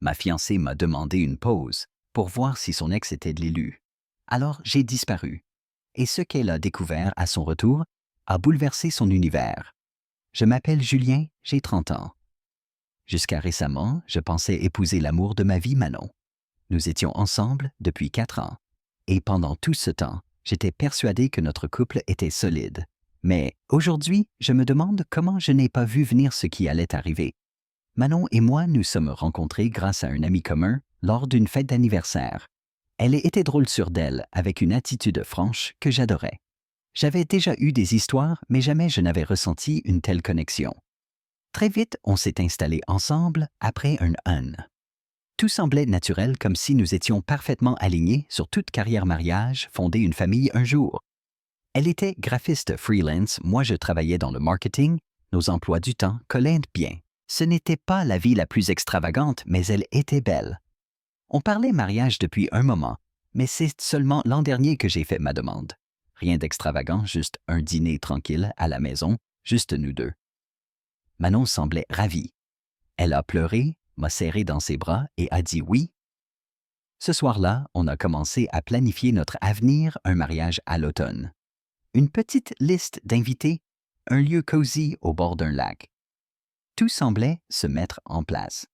Ma fiancée m'a demandé une pause pour voir si son ex était de l'élu. Alors j'ai disparu. Et ce qu'elle a découvert à son retour a bouleversé son univers. Je m'appelle Julien, j'ai 30 ans. Jusqu'à récemment, je pensais épouser l'amour de ma vie, Manon. Nous étions ensemble depuis 4 ans. Et pendant tout ce temps, j'étais persuadé que notre couple était solide. Mais aujourd'hui, je me demande comment je n'ai pas vu venir ce qui allait arriver. Manon et moi nous sommes rencontrés grâce à un ami commun lors d'une fête d'anniversaire. Elle était drôle sur d'elle, avec une attitude franche que j'adorais. J'avais déjà eu des histoires, mais jamais je n'avais ressenti une telle connexion. Très vite, on s'est installés ensemble après un an. Tout semblait naturel, comme si nous étions parfaitement alignés sur toute carrière mariage, fonder une famille un jour. Elle était graphiste freelance, moi je travaillais dans le marketing, nos emplois du temps collaient bien. Ce n'était pas la vie la plus extravagante, mais elle était belle. On parlait mariage depuis un moment, mais c'est seulement l'an dernier que j'ai fait ma demande. Rien d'extravagant, juste un dîner tranquille à la maison, juste nous deux. Manon semblait ravie. Elle a pleuré, m'a serré dans ses bras et a dit oui. Ce soir-là, on a commencé à planifier notre avenir, un mariage à l'automne. Une petite liste d'invités, un lieu cosy au bord d'un lac. Tout semblait se mettre en place.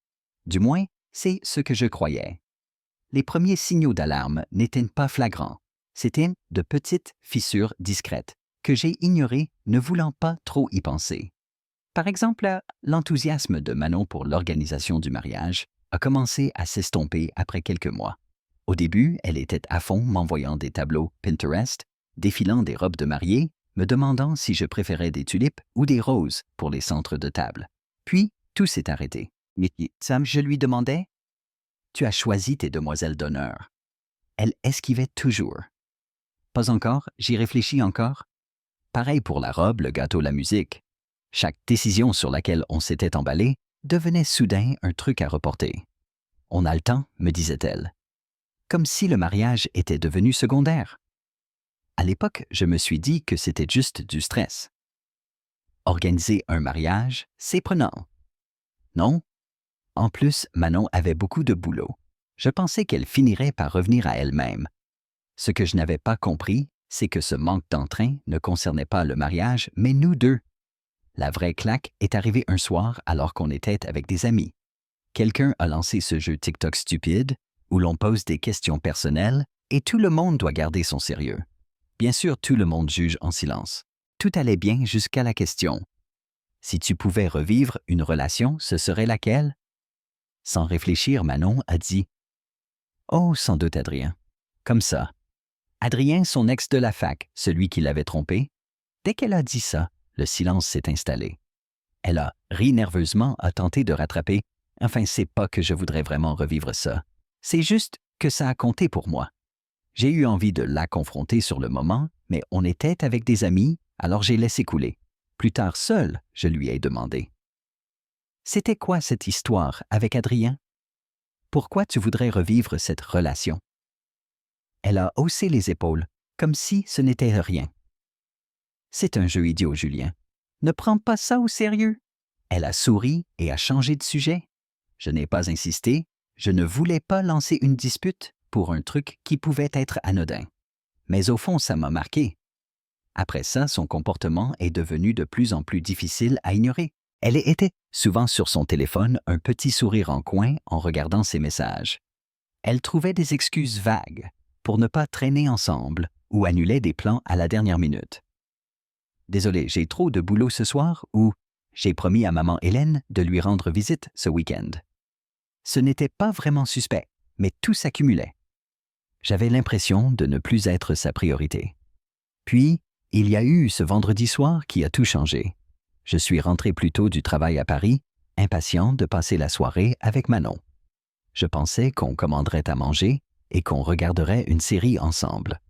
Du moins, c'est ce que je croyais. Les premiers signaux d'alarme n'étaient pas flagrants. C'étaient de petites fissures discrètes que j'ai ignorées, ne voulant pas trop y penser. Par exemple, l'enthousiasme de Manon pour l'organisation du mariage a commencé à s'estomper après quelques mois. Au début, elle était à fond m'envoyant des tableaux Pinterest, défilant des robes de mariée, me demandant si je préférais des tulipes ou des roses pour les centres de table. Puis, tout s'est arrêté. Mais Sam, je lui demandais, « Tu as choisi tes demoiselles d'honneur. » Elle esquivait toujours. « Pas encore, j'y réfléchis encore. » Pareil pour la robe, le gâteau, la musique. Chaque décision sur laquelle on s'était emballé devenait soudain un truc à reporter. « On a le temps, me disait-elle. » Comme si le mariage était devenu secondaire. À l'époque, je me suis dit que c'était juste du stress. Organiser un mariage, c'est prenant. Non? En plus, Manon avait beaucoup de boulot. Je pensais qu'elle finirait par revenir à elle-même. Ce que je n'avais pas compris, c'est que ce manque d'entrain ne concernait pas le mariage, mais nous deux. La vraie claque est arrivée un soir alors qu'on était avec des amis. Quelqu'un a lancé ce jeu TikTok stupide où l'on pose des questions personnelles et tout le monde doit garder son sérieux. Bien sûr, tout le monde juge en silence. Tout allait bien jusqu'à la question. Si tu pouvais revivre une relation, ce serait laquelle? Sans réfléchir, Manon a dit « Oh, sans doute Adrien. » Comme ça. Adrien, son ex de la fac, celui qui l'avait trompé. Dès qu'elle a dit ça, le silence s'est installé. Elle a ri nerveusement, a tenté de rattraper. Enfin, c'est pas que je voudrais vraiment revivre ça. C'est juste que ça a compté pour moi. J'ai eu envie de la confronter sur le moment, mais on était avec des amis, alors j'ai laissé couler. Plus tard, seul, je lui ai demandé. C'était quoi cette histoire avec Adrien? Pourquoi tu voudrais revivre cette relation? Elle a haussé les épaules, comme si ce n'était rien. C'est un jeu idiot, Julien. Ne prends pas ça au sérieux. Elle a souri et a changé de sujet. Je n'ai pas insisté, je ne voulais pas lancer une dispute pour un truc qui pouvait être anodin. Mais au fond, ça m'a marqué. Après ça, son comportement est devenu de plus en plus difficile à ignorer. Elle était souvent sur son téléphone, un petit sourire en coin en regardant ses messages. Elle trouvait des excuses vagues pour ne pas traîner ensemble ou annulait des plans à la dernière minute. Désolé, j'ai trop de boulot ce soir ou j'ai promis à maman Hélène de lui rendre visite ce week-end. Ce n'était pas vraiment suspect, mais tout s'accumulait. J'avais l'impression de ne plus être sa priorité. Puis, il y a eu ce vendredi soir qui a tout changé. Je suis rentré plus tôt du travail à Paris, impatient de passer la soirée avec Manon. Je pensais qu'on commanderait à manger et qu'on regarderait une série ensemble.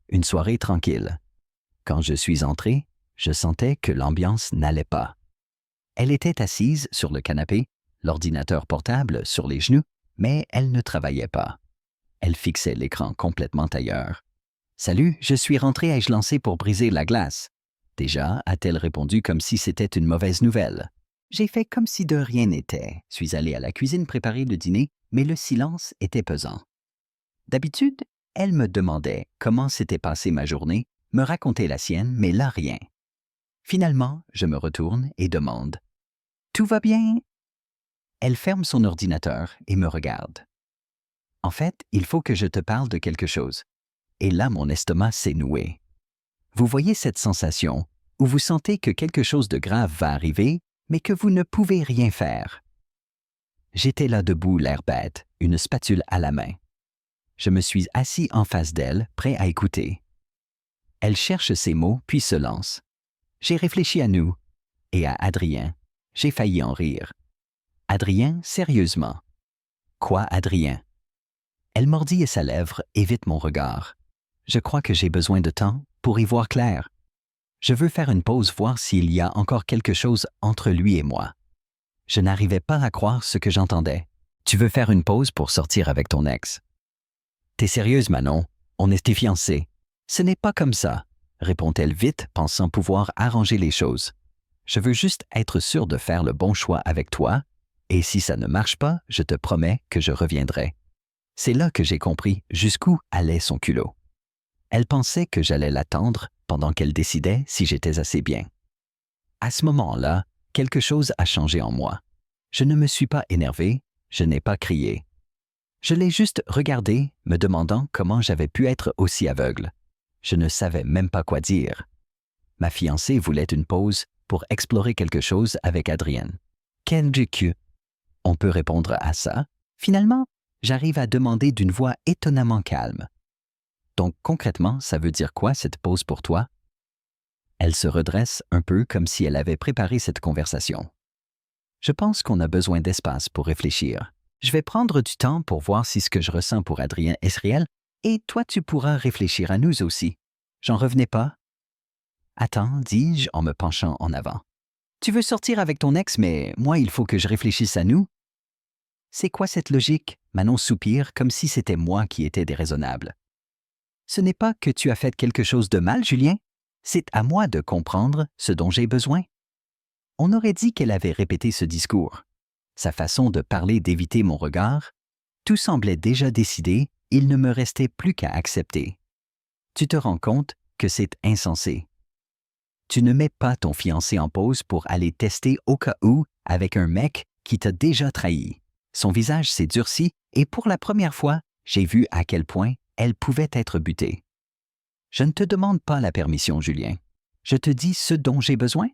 Une soirée tranquille. Quand je suis entré, je sentais que l'ambiance n'allait pas. Elle était assise sur le canapé, l'ordinateur portable sur les genoux, mais elle ne travaillait pas. Elle fixait l'écran complètement ailleurs. « Salut, je suis rentré, ai-je lancé pour briser la glace? » Déjà, a-t-elle répondu comme si c'était une mauvaise nouvelle. J'ai fait comme si de rien n'était. Suis allé à la cuisine préparer le dîner, mais le silence était pesant. D'habitude, elle me demandait comment s'était passée ma journée, me racontait la sienne, mais là rien. Finalement, je me retourne et demande « Tout va bien ?» Elle ferme son ordinateur et me regarde. « En fait, il faut que je te parle de quelque chose. » Et là, mon estomac s'est noué. Vous voyez cette sensation où vous sentez que quelque chose de grave va arriver, mais que vous ne pouvez rien faire. J'étais là debout, l'air bête, une spatule à la main. Je me suis assis en face d'elle, prêt à écouter. Elle cherche ses mots, puis se lance. J'ai réfléchi à nous et à Adrien. J'ai failli en rire. Adrien, sérieusement. Quoi, Adrien? Elle mordit sa lèvre, évite mon regard. Je crois que j'ai besoin de temps pour y voir clair. Je veux faire une pause, voir s'il y a encore quelque chose entre lui et moi. Je n'arrivais pas à croire ce que j'entendais. Tu veux faire une pause pour sortir avec ton ex? T'es sérieuse, Manon? On était fiancés. Ce n'est pas comme ça, répond-elle vite, pensant pouvoir arranger les choses. Je veux juste être sûre de faire le bon choix avec toi, et si ça ne marche pas, je te promets que je reviendrai. C'est là que j'ai compris jusqu'où allait son culot. Elle pensait que j'allais l'attendre pendant qu'elle décidait si j'étais assez bien. À ce moment-là, quelque chose a changé en moi. Je ne me suis pas énervé, je n'ai pas crié. Je l'ai juste regardé, me demandant comment j'avais pu être aussi aveugle. Je ne savais même pas quoi dire. Ma fiancée voulait une pause pour explorer quelque chose avec Adrienne. Quel que on peut répondre à ça? Finalement, j'arrive à demander d'une voix étonnamment calme. Donc concrètement, ça veut dire quoi cette pause pour toi? Elle se redresse un peu comme si elle avait préparé cette conversation. Je pense qu'on a besoin d'espace pour réfléchir. Je vais prendre du temps pour voir si ce que je ressens pour Adrien est réel, et toi tu pourras réfléchir à nous aussi. J'en revenais pas. Attends, dis-je en me penchant en avant. Tu veux sortir avec ton ex, mais moi il faut que je réfléchisse à nous? C'est quoi cette logique? Manon soupire comme si c'était moi qui étais déraisonnable. Ce n'est pas que tu as fait quelque chose de mal, Julien. C'est à moi de comprendre ce dont j'ai besoin. On aurait dit qu'elle avait répété ce discours. Sa façon de parler d'éviter mon regard, tout semblait déjà décidé, il ne me restait plus qu'à accepter. Tu te rends compte que c'est insensé. Tu ne mets pas ton fiancé en pause pour aller tester au cas où avec un mec qui t'a déjà trahi. Son visage s'est durci et pour la première fois, j'ai vu à quel point elle pouvait être butée. Je ne te demande pas la permission, Julien. Je te dis ce dont j'ai besoin.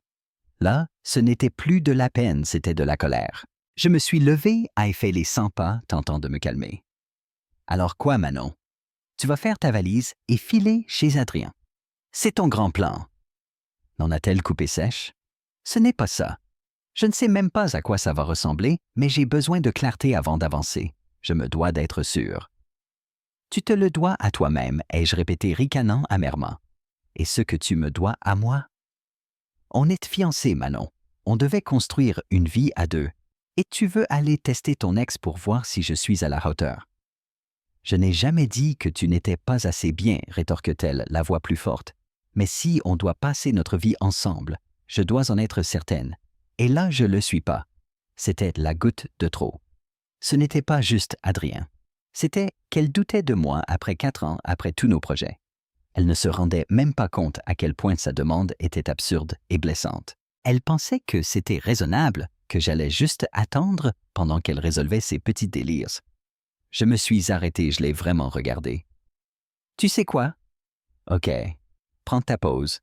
Là, ce n'était plus de la peine, c'était de la colère. Je me suis levé et fait les 100 pas, tentant de me calmer. Alors quoi, Manon? Tu vas faire ta valise et filer chez Adrien. C'est ton grand plan. N'en a-t-elle coupé sèche? Ce n'est pas ça. Je ne sais même pas à quoi ça va ressembler, mais j'ai besoin de clarté avant d'avancer. Je me dois d'être sûr. Tu te le dois à toi-même, ai-je répété ricanant amèrement. Et ce que tu me dois à moi? On est fiancés, Manon. On devait construire une vie à deux. Et tu veux aller tester ton ex pour voir si je suis à la hauteur. Je n'ai jamais dit que tu n'étais pas assez bien, rétorque-t-elle, la voix plus forte. Mais si on doit passer notre vie ensemble, je dois en être certaine. Et là, je ne le suis pas. C'était la goutte de trop. Ce n'était pas juste Adrien. C'était qu'elle doutait de moi après 4 ans, après tous nos projets. Elle ne se rendait même pas compte à quel point sa demande était absurde et blessante. Elle pensait que c'était raisonnable, que j'allais juste attendre pendant qu'elle résolvait ses petits délires. Je me suis arrêté, je l'ai vraiment regardé. Tu sais quoi? OK, prends ta pause.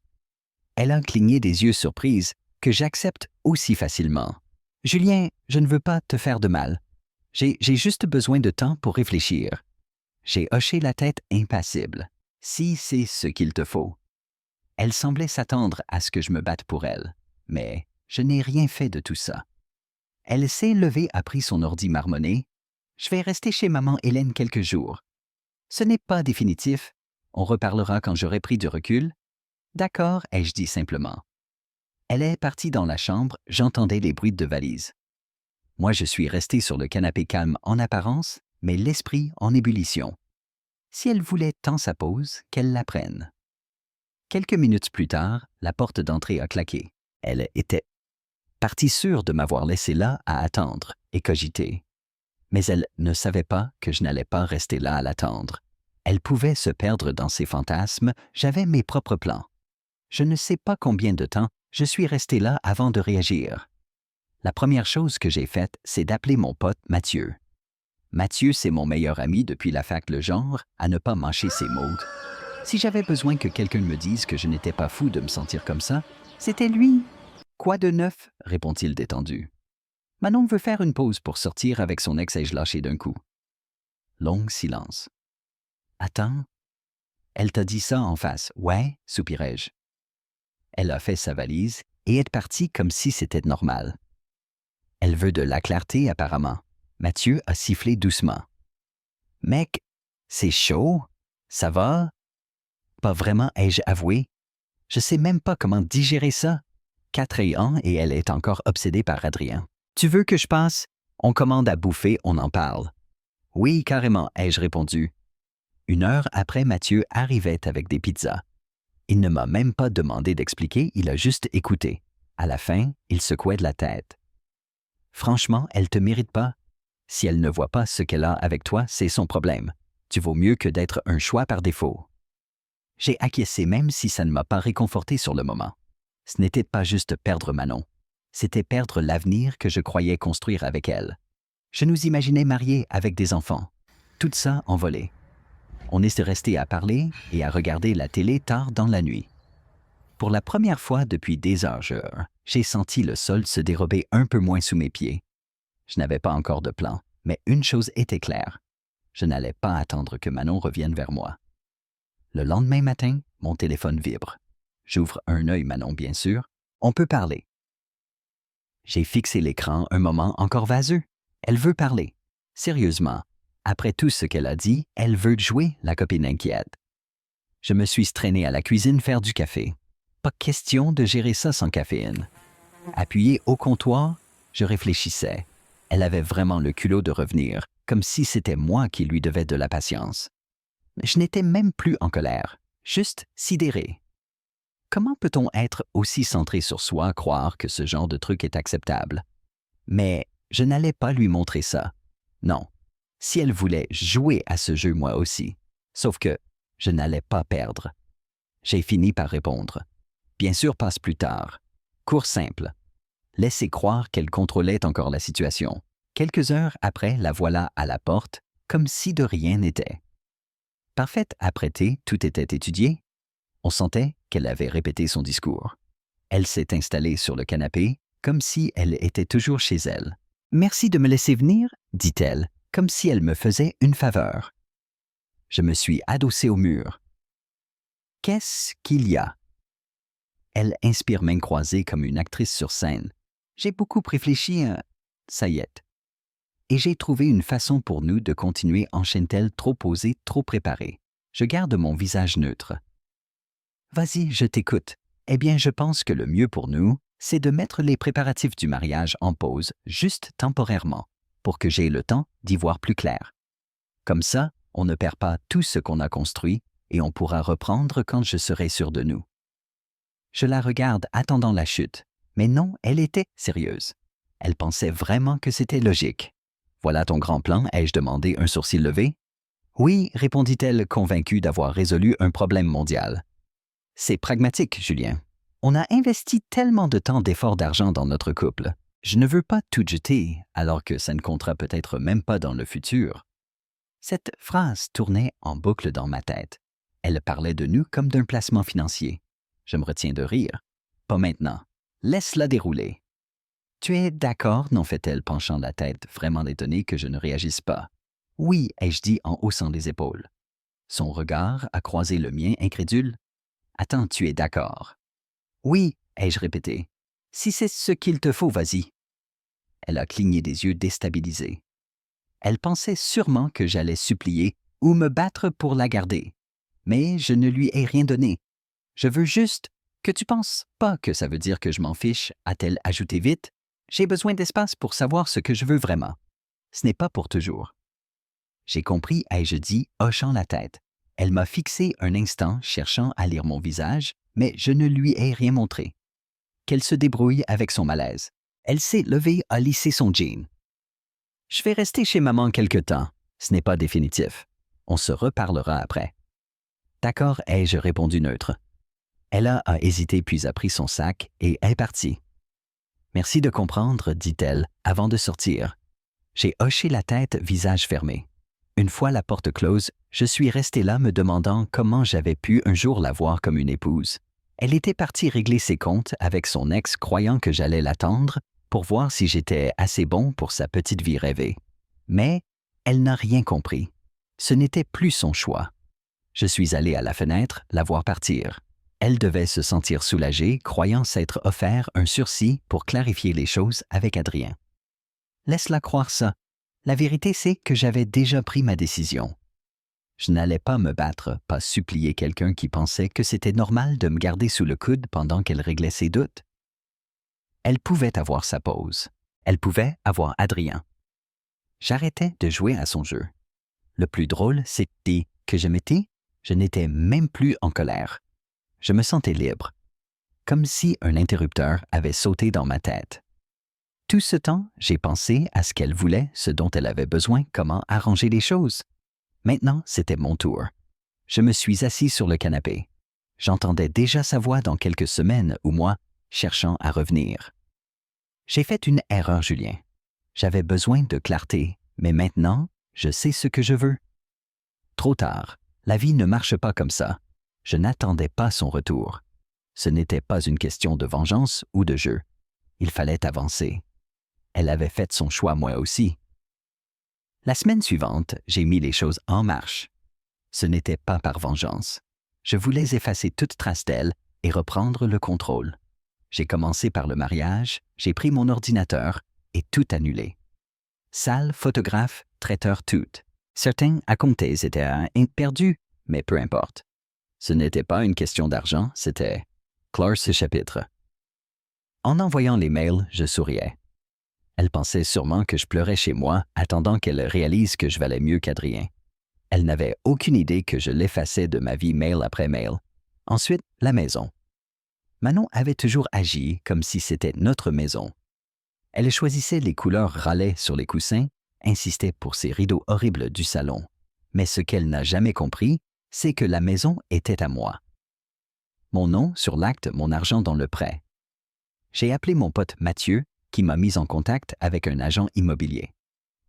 Elle a cligné des yeux surprise que j'accepte aussi facilement. Julien, je ne veux pas te faire de mal. J'ai juste besoin de temps pour réfléchir. J'ai hoché la tête impassible. Si c'est ce qu'il te faut. Elle semblait s'attendre à ce que je me batte pour elle, mais je n'ai rien fait de tout ça. Elle s'est levée, a pris son ordi marmonné. Je vais rester chez maman Hélène quelques jours. Ce n'est pas définitif. On reparlera quand j'aurai pris du recul. D'accord, ai-je dit simplement. Elle est partie dans la chambre, j'entendais les bruits de valise. Moi, je suis resté sur le canapé calme en apparence, mais l'esprit en ébullition. Si elle voulait tant sa pause, qu'elle la prenne. Quelques minutes plus tard, la porte d'entrée a claqué. Elle était partie sûre de m'avoir laissé là à attendre et cogiter. Mais elle ne savait pas que je n'allais pas rester là à l'attendre. Elle pouvait se perdre dans ses fantasmes, j'avais mes propres plans. Je ne sais pas combien de temps je suis resté là avant de réagir. La première chose que j'ai faite, c'est d'appeler mon pote Mathieu. Mathieu, c'est mon meilleur ami depuis la fac, le genre à ne pas mâcher ses mots. Si j'avais besoin que quelqu'un me dise que je n'étais pas fou de me sentir comme ça, c'était lui. Quoi de neuf? Répond-il détendu. Manon veut faire une pause pour sortir avec son ex, ai-je lâché d'un coup. Long silence. Attends. Elle t'a dit ça en face. Ouais, soupirai-je. Elle a fait sa valise et est partie comme si c'était normal. Elle veut de la clarté apparemment. Mathieu a sifflé doucement. Mec, c'est chaud? Ça va? Pas vraiment, ai-je avoué. Je sais même pas comment digérer ça. 4 ans et elle est encore obsédée par Adrien. Tu veux que je passe? On commande à bouffer, on en parle. Oui, carrément, ai-je répondu. 1 heure après, Mathieu arrivait avec des pizzas. Il ne m'a même pas demandé d'expliquer, il a juste écouté. À la fin, il secouait de la tête. Franchement, elle te mérite pas. Si elle ne voit pas ce qu'elle a avec toi, c'est son problème. Tu vaux mieux que d'être un choix par défaut. J'ai acquiescé même si ça ne m'a pas réconforté sur le moment. Ce n'était pas juste perdre Manon. C'était perdre l'avenir que je croyais construire avec elle. Je nous imaginais mariés avec des enfants. Tout ça envolé. On est resté à parler et à regarder la télé tard dans la nuit. Pour la première fois depuis des heures, j'ai senti le sol se dérober un peu moins sous mes pieds. Je n'avais pas encore de plan, mais une chose était claire. Je n'allais pas attendre que Manon revienne vers moi. Le lendemain matin, mon téléphone vibre. J'ouvre un œil, Manon, bien sûr. On peut parler. J'ai fixé l'écran un moment encore vaseux. Elle veut parler. Sérieusement, après tout ce qu'elle a dit, elle veut jouer, la copine inquiète. Je me suis traîné à la cuisine faire du café. Pas question de gérer ça sans caféine. Appuyé au comptoir, je réfléchissais. Elle avait vraiment le culot de revenir, comme si c'était moi qui lui devais de la patience. Je n'étais même plus en colère, juste sidéré. Comment peut-on être aussi centré sur soi, croire que ce genre de truc est acceptable? Mais je n'allais pas lui montrer ça. Non. Si elle voulait jouer à ce jeu moi aussi. Sauf que je n'allais pas perdre. J'ai fini par répondre. Bien sûr, passe plus tard. Cours simple. Laissez croire qu'elle contrôlait encore la situation. Quelques heures après, la voilà à la porte, comme si de rien n'était. Parfaite apprêtée, tout était étudié. On sentait qu'elle avait répété son discours. Elle s'est installée sur le canapé, comme si elle était toujours chez elle. « Merci de me laisser venir », dit-elle, comme si elle me faisait une faveur. Je me suis adossé au mur. « Qu'est-ce qu'il y a ?» Elle inspire main croisée comme une actrice sur scène. J'ai beaucoup réfléchi à... Ça y est. Et j'ai trouvé une façon pour nous de continuer, enchaîne-t-elle, trop posée, trop préparée. Je garde mon visage neutre. Vas-y, je t'écoute. Eh bien, je pense que le mieux pour nous, c'est de mettre les préparatifs du mariage en pause, juste temporairement, pour que j'aie le temps d'y voir plus clair. Comme ça, on ne perd pas tout ce qu'on a construit et on pourra reprendre quand je serai sûr de nous. Je la regarde attendant la chute, mais non, elle était sérieuse. Elle pensait vraiment que c'était logique. Voilà ton grand plan, ai-je demandé, un sourcil levé? Oui, répondit-elle, convaincue d'avoir résolu un problème mondial. C'est pragmatique, Julien. On a investi tellement de temps, d'efforts, d'argent dans notre couple. Je ne veux pas tout jeter, alors que ça ne comptera peut-être même pas dans le futur. Cette phrase tournait en boucle dans ma tête. Elle parlait de nous comme d'un placement financier. Je me retiens de rire. Pas maintenant. Laisse-la dérouler. Tu es d'accord, non, fait-elle, penchant la tête, vraiment étonnée que je ne réagisse pas. Oui, ai-je dit en haussant les épaules. Son regard a croisé le mien, incrédule. Attends, tu es d'accord? Oui, ai-je répété. Si c'est ce qu'il te faut, vas-y. Elle a cligné des yeux déstabilisés. Elle pensait sûrement que j'allais supplier ou me battre pour la garder. Mais je ne lui ai rien donné. Je veux juste que tu penses pas que ça veut dire que je m'en fiche, a-t-elle ajouté vite. J'ai besoin d'espace pour savoir ce que je veux vraiment. Ce n'est pas pour toujours. J'ai compris, ai-je dit, hochant la tête. Elle m'a fixé un instant, cherchant à lire mon visage, mais je ne lui ai rien montré. Qu'elle se débrouille avec son malaise. Elle s'est levée, a lissé son jean. Je vais rester chez maman quelque temps. Ce n'est pas définitif. On se reparlera après. D'accord, ai-je répondu neutre. Ella a hésité puis a pris son sac et est partie. Merci de comprendre, dit-elle, avant de sortir. J'ai hoché la tête, visage fermé. Une fois la porte close, je suis resté là me demandant comment j'avais pu un jour la voir comme une épouse. Elle était partie régler ses comptes avec son ex croyant que j'allais l'attendre pour voir si j'étais assez bon pour sa petite vie rêvée. Mais elle n'a rien compris. Ce n'était plus son choix. Je suis allé à la fenêtre la voir partir. Elle devait se sentir soulagée, croyant s'être offert un sursis pour clarifier les choses avec Adrien. Laisse-la croire ça. La vérité, c'est que j'avais déjà pris ma décision. Je n'allais pas me battre, pas supplier quelqu'un qui pensait que c'était normal de me garder sous le coude pendant qu'elle réglait ses doutes. Elle pouvait avoir sa pause. Elle pouvait avoir Adrien. J'arrêtais de jouer à son jeu. Le plus drôle, c'était que je n'étais même plus en colère. Je me sentais libre, comme si un interrupteur avait sauté dans ma tête. Tout ce temps, j'ai pensé à ce qu'elle voulait, ce dont elle avait besoin, comment arranger les choses. Maintenant, c'était mon tour. Je me suis assis sur le canapé. J'entendais déjà sa voix dans quelques semaines ou mois, cherchant à revenir. J'ai fait une erreur, Julien. J'avais besoin de clarté, mais maintenant, je sais ce que je veux. Trop tard, la vie ne marche pas comme ça. Je n'attendais pas son retour. Ce n'était pas une question de vengeance ou de jeu. Il fallait avancer. Elle avait fait son choix, moi aussi. La semaine suivante, j'ai mis les choses en marche. Ce n'était pas par vengeance. Je voulais effacer toute trace d'elle et reprendre le contrôle. J'ai commencé par le mariage, j'ai pris mon ordinateur et tout annulé. Salle, photographe, traiteur, tout. Certains à compter étaient perdus, mais peu importe. Ce n'était pas une question d'argent, c'était clore ce chapitre. En envoyant les mails, je souriais. Elle pensait sûrement que je pleurais chez moi, attendant qu'elle réalise que je valais mieux qu'Adrien. Elle n'avait aucune idée que je l'effaçais de ma vie mail après mail. Ensuite, la maison. Manon avait toujours agi comme si c'était notre maison. Elle choisissait les couleurs râlées sur les coussins, insistait pour ces rideaux horribles du salon. Mais ce qu'elle n'a jamais compris, c'est que la maison était à moi. Mon nom sur l'acte, mon argent dans le prêt. J'ai appelé mon pote Mathieu, qui m'a mis en contact avec un agent immobilier.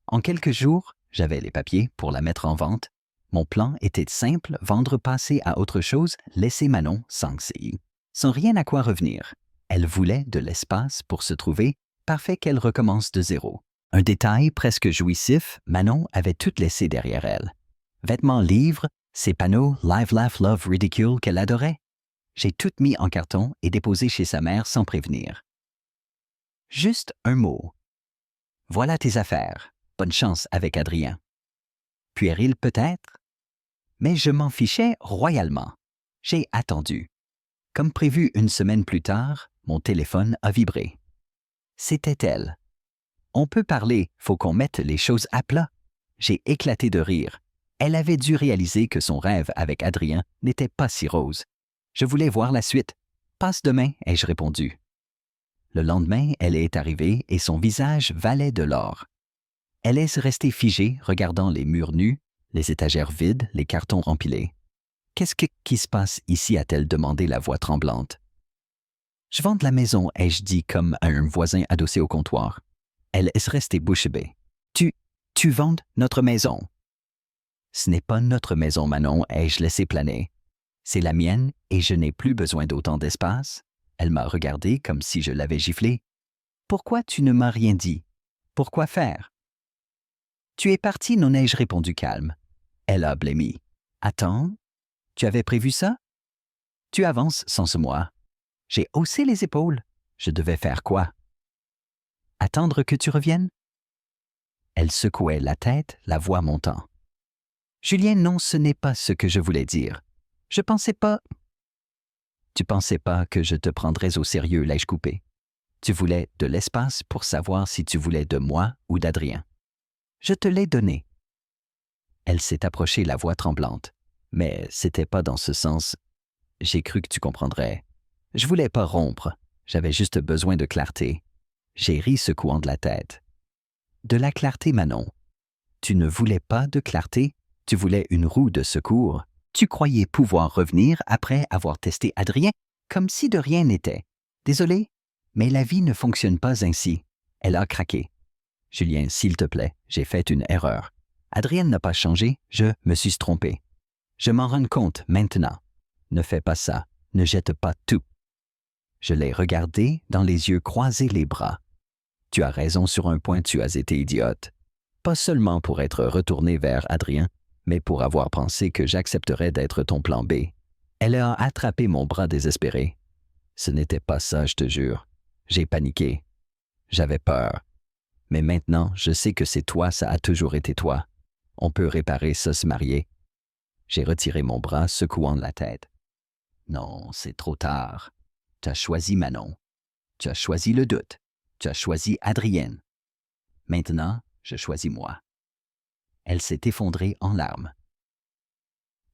En quelques jours, j'avais les papiers pour la mettre en vente. Mon plan était simple, vendre, passer à autre chose, laisser Manon sans rien à quoi revenir. Elle voulait de l'espace pour se trouver, parfait qu'elle recommence de zéro. Un détail presque jouissif, Manon avait tout laissé derrière elle. Vêtements, livres, ses panneaux Live, Laugh, Love, Ridicule qu'elle adorait. J'ai tout mis en carton et déposé chez sa mère sans prévenir. Juste un mot. Voilà tes affaires. Bonne chance avec Adrien. Puéril peut-être? Mais je m'en fichais royalement. J'ai attendu. Comme prévu une semaine plus tard, mon téléphone a vibré. C'était elle. On peut parler, faut qu'on mette les choses à plat. J'ai éclaté de rire. Elle avait dû réaliser que son rêve avec Adrien n'était pas si rose. Je voulais voir la suite. Passe demain, ai-je répondu. Le lendemain, elle est arrivée et son visage valait de l'or. Elle est restée figée, regardant les murs nus, les étagères vides, les cartons empilés. « Qu'est-ce qui se passe ici » a-t-elle demandé la voix tremblante. « Je vends de la maison » ai-je dit comme à un voisin adossé au comptoir. Elle est restée bouche bée. « Tu vends notre maison » ? Ce n'est pas notre maison, Manon, ai-je laissé planer. C'est la mienne et je n'ai plus besoin d'autant d'espace. Elle m'a regardé comme si je l'avais giflé. Pourquoi tu ne m'as rien dit? Pourquoi faire? Tu es parti, non ai-je répondu calme. Elle a blêmi. Attends, tu avais prévu ça? Tu avances sans ce moi. J'ai haussé les épaules. Je devais faire quoi? Attendre que tu reviennes? Elle secouait la tête, la voix montant. Julien, non, ce n'est pas ce que je voulais dire. Je pensais pas... Tu pensais pas que je te prendrais au sérieux, l'ai-je coupé. Tu voulais de l'espace pour savoir si tu voulais de moi ou d'Adrien. Je te l'ai donné. Elle s'est approchée, la voix tremblante. Mais c'était pas dans ce sens. J'ai cru que tu comprendrais. Je voulais pas rompre. J'avais juste besoin de clarté. J'ai ri secouant de la tête. De la clarté, Manon. Tu ne voulais pas de clarté, tu voulais une roue de secours. Tu croyais pouvoir revenir après avoir testé Adrien, comme si de rien n'était. Désolé, mais la vie ne fonctionne pas ainsi. Elle a craqué. Julien, s'il te plaît, j'ai fait une erreur. Adrienne n'a pas changé, je me suis trompé. Je m'en rends compte maintenant. Ne fais pas ça, ne jette pas tout. Je l'ai regardé dans les yeux, croisé les bras. Tu as raison sur un point, tu as été idiote. Pas seulement pour être retourné vers Adrien, mais pour avoir pensé que j'accepterais d'être ton plan B. Elle a attrapé mon bras désespéré. Ce n'était pas ça, je te jure. J'ai paniqué. J'avais peur. Mais maintenant, je sais que c'est toi, ça a toujours été toi. On peut réparer ça, se marier. J'ai retiré mon bras, secouant la tête. Non, c'est trop tard. Tu as choisi Manon. Tu as choisi le doute. Tu as choisi Adrienne. Maintenant, je choisis moi. Elle s'est effondrée en larmes.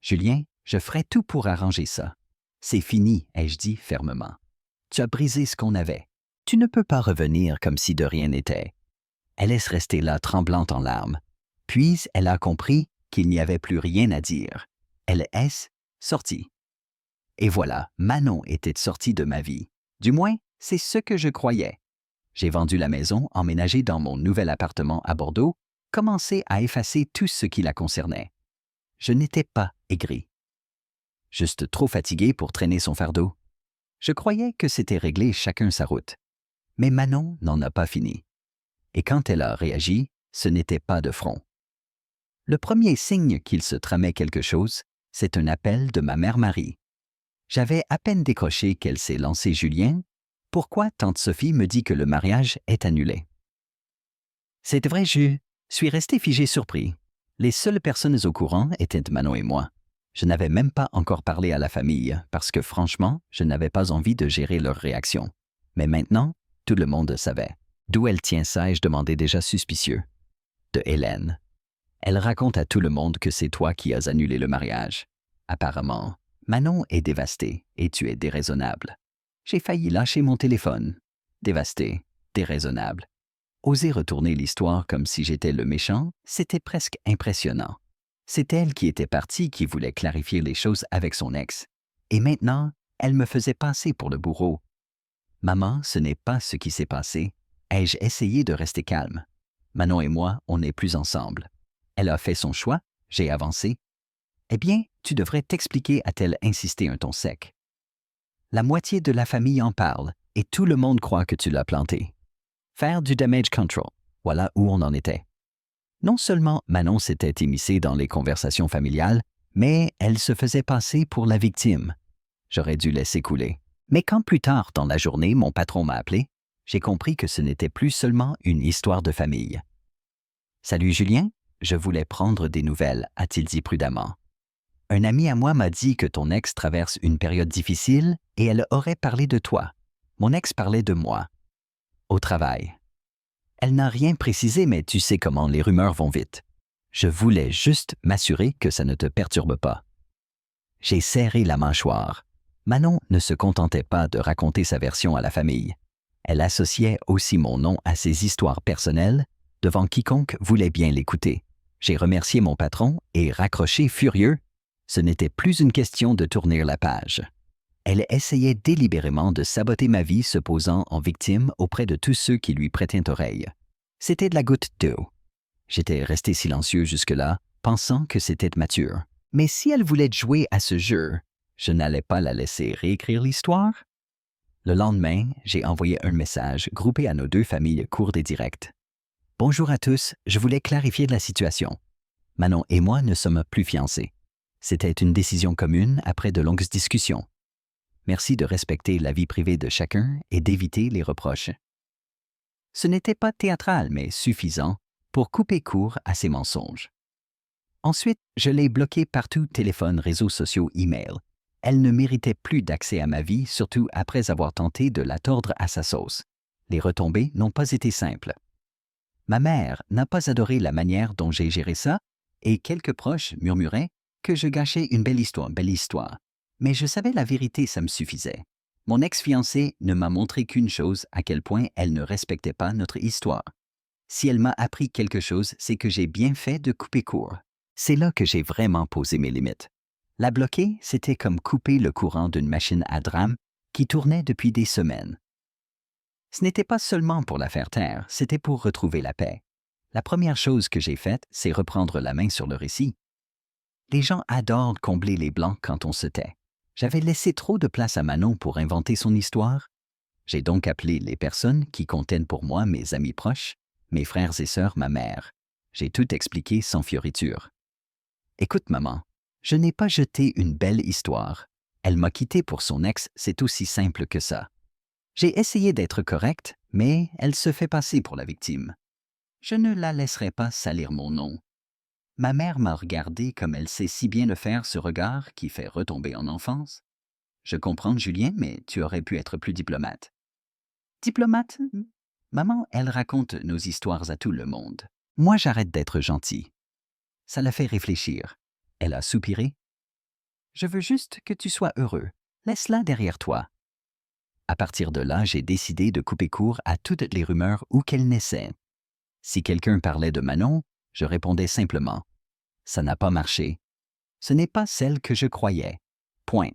Julien, je ferai tout pour arranger ça. C'est fini, ai-je dit fermement. Tu as brisé ce qu'on avait. Tu ne peux pas revenir comme si de rien n'était. Elle laisse rester là, tremblante en larmes. Puis elle a compris qu'il n'y avait plus rien à dire. Elle est sortie. Et voilà, Manon était sortie de ma vie. Du moins, c'est ce que je croyais. J'ai vendu la maison, emménagé dans mon nouvel appartement à Bordeaux, commencé à effacer tout ce qui la concernait. Je n'étais pas aigri. Juste trop fatigué pour traîner son fardeau. Je croyais que c'était réglé, chacun sa route. Mais Manon n'en a pas fini. Et quand elle a réagi, ce n'était pas de front. Le premier signe qu'il se tramait quelque chose, c'est un appel de ma mère Marie. J'avais à peine décroché qu'elle s'est lancée. Julien, pourquoi tante Sophie me dit que le mariage est annulé? C'est vrai, je suis resté figé surpris. Les seules personnes au courant étaient Manon et moi. Je n'avais même pas encore parlé à la famille parce que franchement, je n'avais pas envie de gérer leur réaction. Mais maintenant, tout le monde savait. D'où elle tient ça, ai-je demandé déjà suspicieux. De Hélène. Elle raconte à tout le monde que c'est toi qui as annulé le mariage. Apparemment, Manon est dévastée et tu es déraisonnable. J'ai failli lâcher mon téléphone. Dévastée, déraisonnable. Oser retourner l'histoire comme si j'étais le méchant, c'était presque impressionnant. C'est elle qui était partie, qui voulait clarifier les choses avec son ex. Et maintenant, elle me faisait passer pour le bourreau. Maman, ce n'est pas ce qui s'est passé. Ai-je essayé de rester calme? Manon et moi, on n'est plus ensemble. Elle a fait son choix, j'ai avancé. Eh bien, tu devrais t'expliquer, a-t-elle insisté un ton sec. La moitié de la famille en parle, et tout le monde croit que tu l'as planté. Faire du damage control, voilà où on en était. Non seulement Manon s'était immiscée dans les conversations familiales, mais elle se faisait passer pour la victime. J'aurais dû laisser couler. Mais quand plus tard dans la journée, mon patron m'a appelé, j'ai compris que ce n'était plus seulement une histoire de famille. « Salut Julien, je voulais prendre des nouvelles », a-t-il dit prudemment. « Un ami à moi m'a dit que ton ex traverse une période difficile et elle aurait parlé de toi. Mon ex parlait de moi. Au travail. Elle n'a rien précisé, mais tu sais comment les rumeurs vont vite. Je voulais juste m'assurer que ça ne te perturbe pas. » J'ai serré la mâchoire. Manon ne se contentait pas de raconter sa version à la famille. Elle associait aussi mon nom à ses histoires personnelles devant quiconque voulait bien l'écouter. J'ai remercié mon patron et raccroché furieux. Ce n'était plus une question de tourner la page. Elle essayait délibérément de saboter ma vie, se posant en victime auprès de tous ceux qui lui prêtaient oreille. C'était de la goutte d'eau. J'étais resté silencieux jusque-là, pensant que c'était mature. Mais si elle voulait jouer à ce jeu, je n'allais pas la laisser réécrire l'histoire. Le lendemain, j'ai envoyé un message groupé à nos deux familles court et direct. « Bonjour à tous, je voulais clarifier la situation. Manon et moi ne sommes plus fiancés. C'était une décision commune après de longues discussions. Merci de respecter la vie privée de chacun et d'éviter les reproches. » Ce n'était pas théâtral, mais suffisant pour couper court à ces mensonges. Ensuite, je l'ai bloquée partout, téléphone, réseaux sociaux, email. Elle ne méritait plus d'accès à ma vie, surtout après avoir tenté de la tordre à sa sauce. Les retombées n'ont pas été simples. Ma mère n'a pas adoré la manière dont j'ai géré ça, et quelques proches murmuraient que je gâchais une belle histoire. Mais je savais la vérité, ça me suffisait. Mon ex-fiancée ne m'a montré qu'une chose, à quel point elle ne respectait pas notre histoire. Si elle m'a appris quelque chose, c'est que j'ai bien fait de couper court. C'est là que j'ai vraiment posé mes limites. La bloquer, c'était comme couper le courant d'une machine à drame qui tournait depuis des semaines. Ce n'était pas seulement pour la faire taire, c'était pour retrouver la paix. La première chose que j'ai faite, c'est reprendre la main sur le récit. Les gens adorent combler les blancs quand on se tait. J'avais laissé trop de place à Manon pour inventer son histoire. J'ai donc appelé les personnes qui contiennent pour moi mes amis proches, mes frères et sœurs, ma mère. J'ai tout expliqué sans fioriture. Écoute, maman, je n'ai pas jeté une belle histoire. Elle m'a quitté pour son ex, c'est aussi simple que ça. J'ai essayé d'être correct, mais elle se fait passer pour la victime. Je ne la laisserai pas salir mon nom. Ma mère m'a regardé comme elle sait si bien le faire, ce regard qui fait retomber en enfance. Je comprends, Julien, mais tu aurais pu être plus diplomate. Diplomate? Maman, elle raconte nos histoires à tout le monde. Moi, j'arrête d'être gentil. Ça la fait réfléchir. Elle a soupiré. Je veux juste que tu sois heureux. Laisse-la derrière toi. À partir de là, j'ai décidé de couper court à toutes les rumeurs où qu'elles naissaient. Si quelqu'un parlait de Manon, je répondais simplement. Ça n'a pas marché. Ce n'est pas celle que je croyais. Point.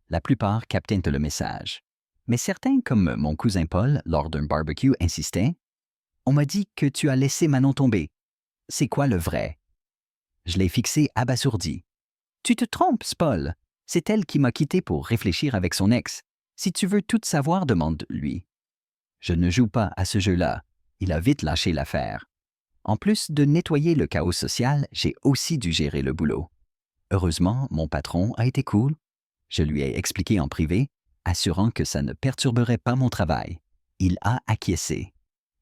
La plupart captaient le message. Mais certains, comme mon cousin Paul, lors d'un barbecue, insistaient. On m'a dit que tu as laissé Manon tomber. C'est quoi le vrai? Je l'ai fixé abasourdi. Tu te trompes, Paul. C'est elle qui m'a quitté pour réfléchir avec son ex. Si tu veux tout savoir, demande-lui. Je ne joue pas à ce jeu-là. Il a vite lâché l'affaire. En plus de nettoyer le chaos social, j'ai aussi dû gérer le boulot. Heureusement, mon patron a été cool. Je lui ai expliqué en privé, assurant que ça ne perturberait pas mon travail. Il a acquiescé.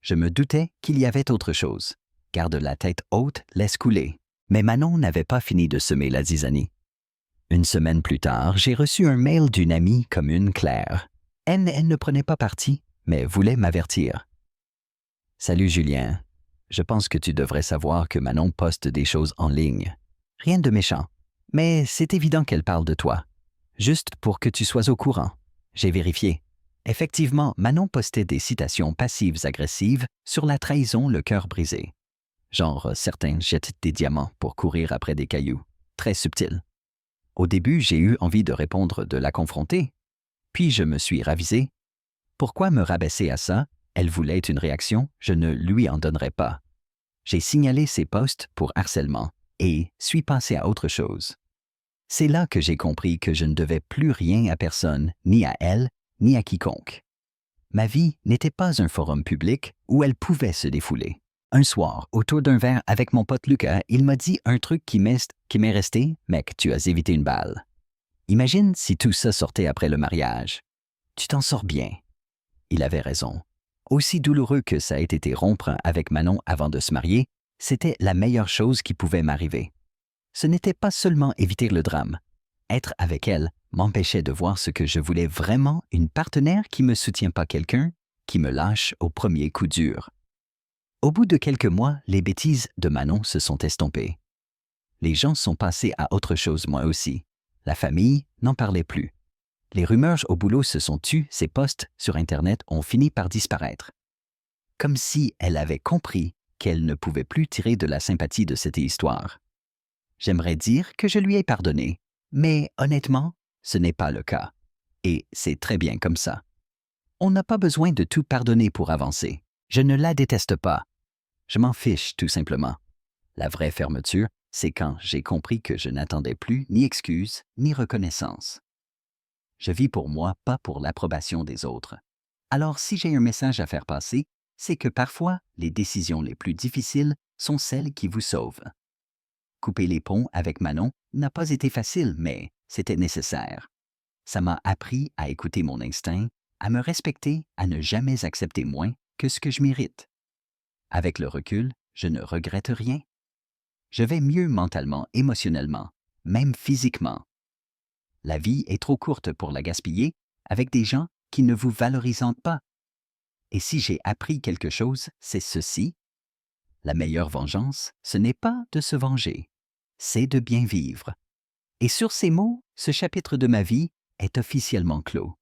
Je me doutais qu'il y avait autre chose. Garde la tête haute, laisse couler. Mais Manon n'avait pas fini de semer la zizanie. Une semaine plus tard, j'ai reçu un mail d'une amie commune, Claire. Elle ne prenait pas parti, mais voulait m'avertir. « Salut Julien, je pense que tu devrais savoir que Manon poste des choses en ligne. Rien de méchant, mais c'est évident qu'elle parle de toi. Juste pour que tu sois au courant. J'ai vérifié. Effectivement, Manon postait des citations passives-agressives sur la trahison, le cœur brisé. Genre, certains jettent des diamants pour courir après des cailloux. Très subtil. Au début, j'ai eu envie de répondre, de la confronter. Puis je me suis ravisé. Pourquoi me rabaisser à ça? Elle voulait une réaction, je ne lui en donnerai pas. J'ai signalé ses posts pour harcèlement et suis passé à autre chose. C'est là que j'ai compris que je ne devais plus rien à personne, ni à elle, ni à quiconque. Ma vie n'était pas un forum public où elle pouvait se défouler. Un soir, autour d'un verre avec mon pote Lucas, il m'a dit un truc qui m'est resté. « Mec, tu as évité une balle. Imagine si tout ça sortait après le mariage. Tu t'en sors bien. » Il avait raison. Aussi douloureux que ça ait été rompre avec Manon avant de se marier, c'était la meilleure chose qui pouvait m'arriver. Ce n'était pas seulement éviter le drame. Être avec elle m'empêchait de voir ce que je voulais vraiment, une partenaire qui me soutient, pas quelqu'un qui me lâche au premier coup dur. Au bout de quelques mois, les bêtises de Manon se sont estompées. Les gens sont passés à autre chose, moi aussi. La famille n'en parlait plus. Les rumeurs au boulot se sont tues, ses posts sur Internet ont fini par disparaître. Comme si elle avait compris qu'elle ne pouvait plus tirer de la sympathie de cette histoire. J'aimerais dire que je lui ai pardonné, mais honnêtement, ce n'est pas le cas. Et c'est très bien comme ça. On n'a pas besoin de tout pardonner pour avancer. Je ne la déteste pas. Je m'en fiche, tout simplement. La vraie fermeture, c'est quand j'ai compris que je n'attendais plus ni excuses, ni reconnaissance. Je vis pour moi, pas pour l'approbation des autres. Alors si j'ai un message à faire passer, c'est que parfois, les décisions les plus difficiles sont celles qui vous sauvent. Couper les ponts avec Manon n'a pas été facile, mais c'était nécessaire. Ça m'a appris à écouter mon instinct, à me respecter, à ne jamais accepter moins que ce que je mérite. Avec le recul, je ne regrette rien. Je vais mieux mentalement, émotionnellement, même physiquement. La vie est trop courte pour la gaspiller avec des gens qui ne vous valorisent pas. Et si j'ai appris quelque chose, c'est ceci. La meilleure vengeance, ce n'est pas de se venger, c'est de bien vivre. Et sur ces mots, ce chapitre de ma vie est officiellement clos.